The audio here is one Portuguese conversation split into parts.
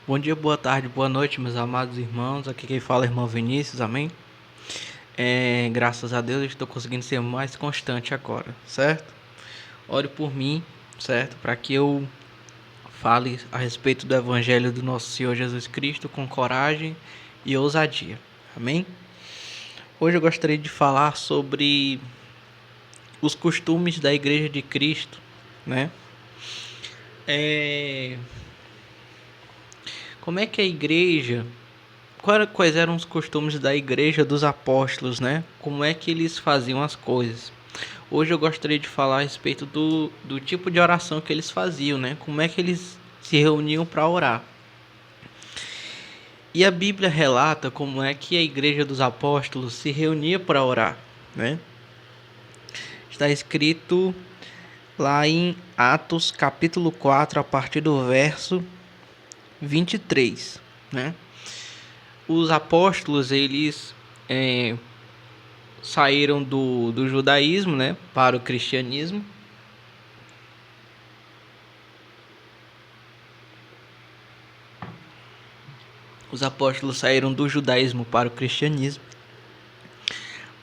Bom dia, boa tarde, boa noite, meus amados irmãos. Aqui quem fala é o irmão Vinícius, amém? Graças a Deus eu estou conseguindo ser mais constante agora, certo? Ore por mim, certo? Para que eu fale a respeito do Evangelho do nosso Senhor Jesus Cristo com coragem e ousadia, amém? Hoje eu gostaria de falar sobre os costumes da Igreja de Cristo, né? Como é que a igreja quais eram os costumes da igreja dos apóstolos, né? Como é que eles faziam as coisas? Hoje eu gostaria de falar a respeito do tipo de oração que eles faziam, né? Como é que eles se reuniam para orar. E a Bíblia relata como é que a igreja dos apóstolos se reunia para orar, né? Está escrito lá em Atos capítulo 4, a partir do verso 23, né? Os apóstolos, eles saíram do judaísmo, né, para o cristianismo. Os apóstolos saíram do judaísmo para o cristianismo.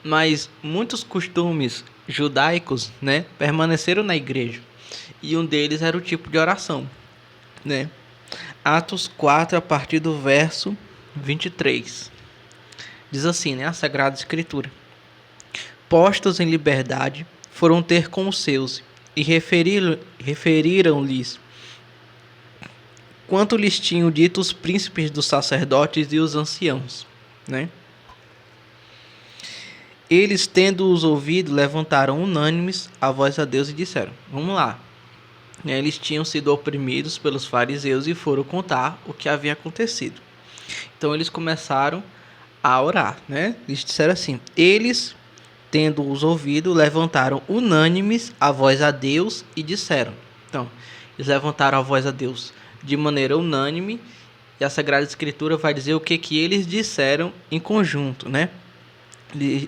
Mas muitos costumes judaicos, né, permaneceram na igreja. E um deles era o tipo de oração, né? Atos 4, a partir do verso 23. Diz assim, né, a Sagrada Escritura: Postos em liberdade, foram ter com os seus e referiram-lhes quanto lhes tinham dito os príncipes dos sacerdotes e os anciãos, né? Eles, tendo-os ouvido, levantaram unânimes a voz a Deus e disseram: Vamos lá. Eles tinham sido oprimidos pelos fariseus e foram contar o que havia acontecido. Então eles começaram a orar, né? Eles disseram assim: Eles, tendo-os ouvido, levantaram unânimes a voz a Deus e disseram. Então, eles levantaram a voz a Deus de maneira unânime, e a Sagrada Escritura vai dizer o que eles disseram em conjunto, né?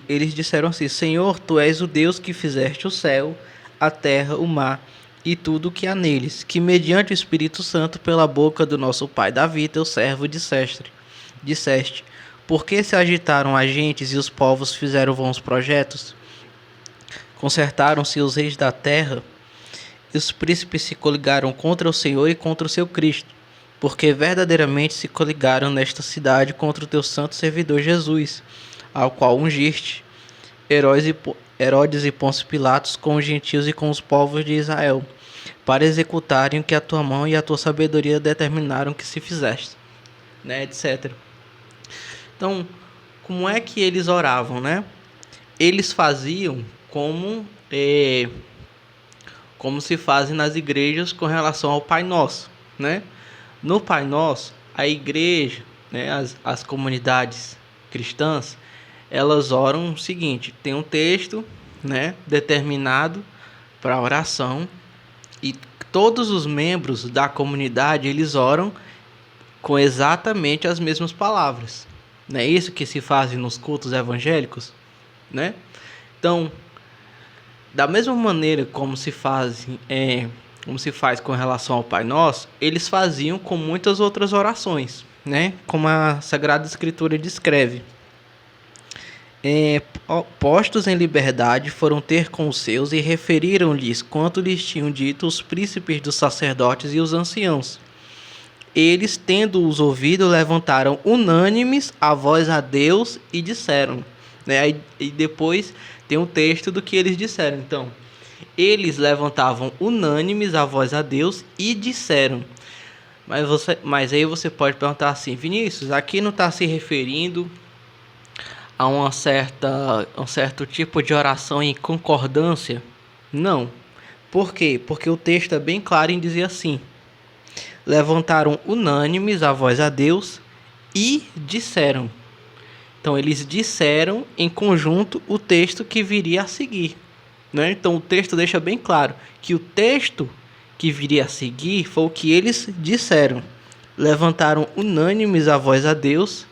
Eles disseram assim: Senhor, tu és o Deus que fizeste o céu, a terra, o mar e tudo o que há neles, que mediante o Espírito Santo, pela boca do nosso pai Davi, teu servo, disseste, por que se agitaram as gentes e os povos fizeram vãos projetos? Concertaram-se os reis da terra, e os príncipes se coligaram contra o Senhor e contra o seu Cristo, porque verdadeiramente se coligaram nesta cidade contra o teu santo servidor Jesus, ao qual ungiste, Herodes e Pôncio Pilatos, com os gentios e com os povos de Israel, para executarem o que a tua mão e a tua sabedoria determinaram que se fizesse, né, etc. Então, como é que eles oravam, né? Eles faziam como se fazem nas igrejas com relação ao Pai Nosso, né? No Pai Nosso, a igreja, né, as comunidades cristãs, elas oram o seguinte: tem um texto, né, determinado para oração, e todos os membros da comunidade, eles oram com exatamente as mesmas palavras. Não é isso que se faz nos cultos evangélicos, né? Então, da mesma maneira como se faz com relação ao Pai Nosso, eles faziam com muitas outras orações, né? Como a Sagrada Escritura descreve. Postos em liberdade, foram ter com os seus e referiram-lhes quanto lhes tinham dito os príncipes dos sacerdotes e os anciãos. Eles, tendo-os ouvido, levantaram unânimes a voz a Deus e disseram, né? E depois tem um texto do que eles disseram. Então, eles levantavam unânimes a voz a Deus e disseram. Mas aí você pode perguntar assim: Vinícius, aqui não está se referindo a um certo tipo de oração em concordância? Não. Por quê? Porque o texto é bem claro em dizer assim: levantaram unânimes a voz a Deus e disseram. Então eles disseram em conjunto o texto que viria a seguir, né? Então o texto deixa bem claro que o texto que viria a seguir foi o que eles disseram. Levantaram unânimes a voz a Deus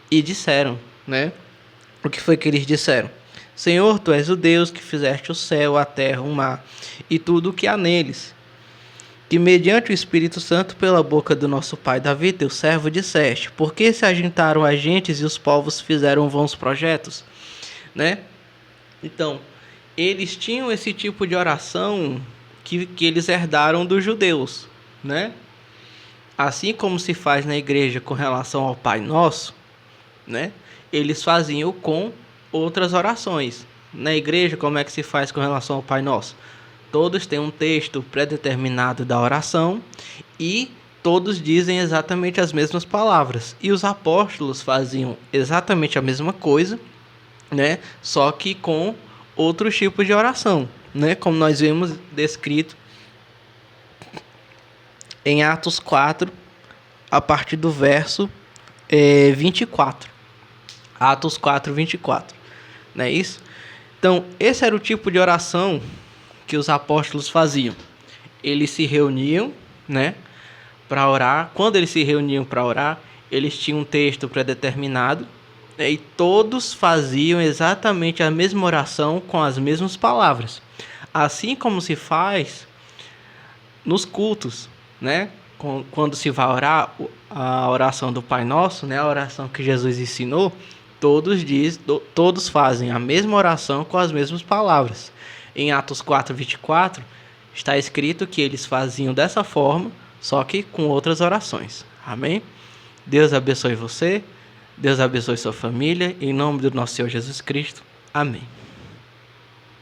e disseram, né? O que foi que eles disseram? Senhor, tu és o Deus que fizeste o céu, a terra, o mar e tudo o que há neles, que mediante o Espírito Santo, pela boca do nosso pai Davi, teu servo, disseste: por que se ajuntaram as gentes e os povos fizeram vãos projetos? Né? Então, eles tinham esse tipo de oração que eles herdaram dos judeus, né? Assim como se faz na igreja com relação ao Pai Nosso, né? Eles faziam com outras orações. Na igreja, como é que se faz com relação ao Pai Nosso? Todos têm um texto pré-determinado da oração e todos dizem exatamente as mesmas palavras. E os apóstolos faziam exatamente a mesma coisa, né? Só que com outros tipos de oração, né? Como nós vemos descrito em Atos 4, a partir do verso 24. Atos 4, 24. Não é isso? Então, esse era o tipo de oração que os apóstolos faziam. Eles se reuniam, né, para orar. Quando eles se reuniam para orar, eles tinham um texto pré-determinado, né, e todos faziam exatamente a mesma oração com as mesmas palavras. Assim como se faz nos cultos, né? Quando se vai orar, a oração do Pai Nosso, né, a oração que Jesus ensinou, todos fazem a mesma oração com as mesmas palavras. Em Atos 4, 24, está escrito que eles faziam dessa forma, só que com outras orações. Amém? Deus abençoe você, Deus abençoe sua família, em nome do nosso Senhor Jesus Cristo. Amém.